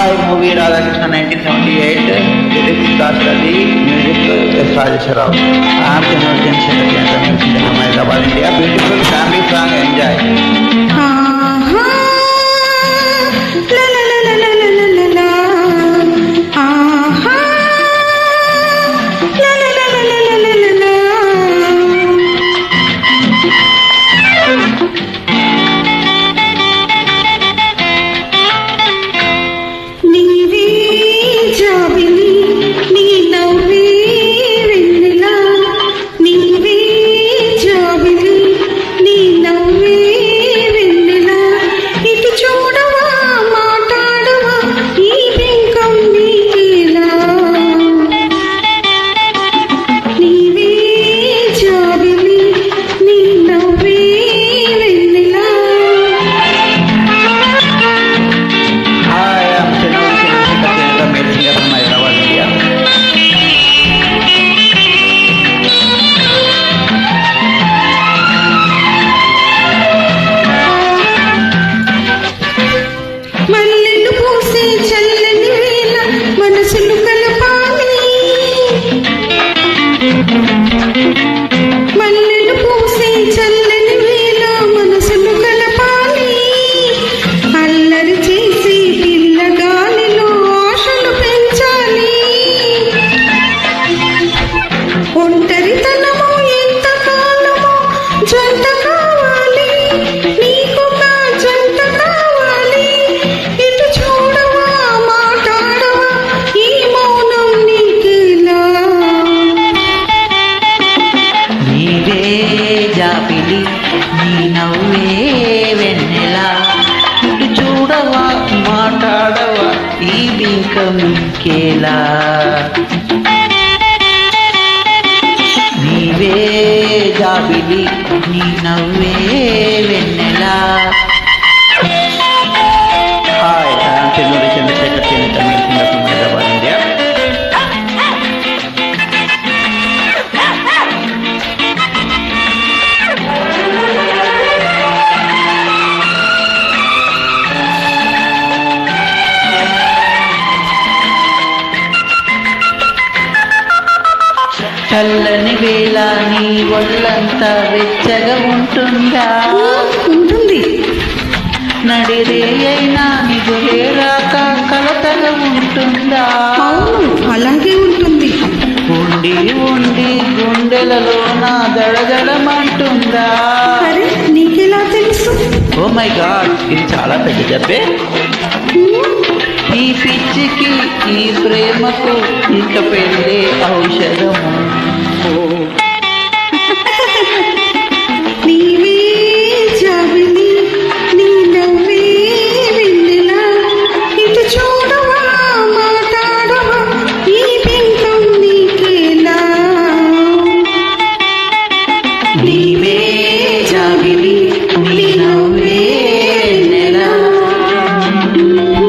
Hi, movie Radhakrishna 1978. Lyrics Dasradi, music S. Rajesh Rao. I am Chandrasekhar Secretary from Hyderabad, India. Beautiful family song, enjoy. జాబిలి నీ నవ్వే వెన్నెలా ఇటు చూడవా మాట్లాడవా ఈ బింకం కేలా నీవే జాబిలి నీ నవ్వే వెన్నెలా. Hi, I am Chandrasekhar Secretary from Hyderabad, India. చల్లని వేళ నీ ఒళ్ళంతా వెచ్చగా ఉంటుందా? ఉంటుంది. నడిరే అయినా నిగులే రాక కలతగా ఉంటుందా? అలాగే ఉంటుంది. ఉండి ఉండి గుండెలలో నా దడదడమంటుందా? అరే నీకెలా తెలుసు? ఓ మై గాడ్, ఇది చాలా పెద్ద జబ్బే. ఈ పిచ్చికి ఈ ప్రేమకు ఇక పెళ్ళే ఔషధము.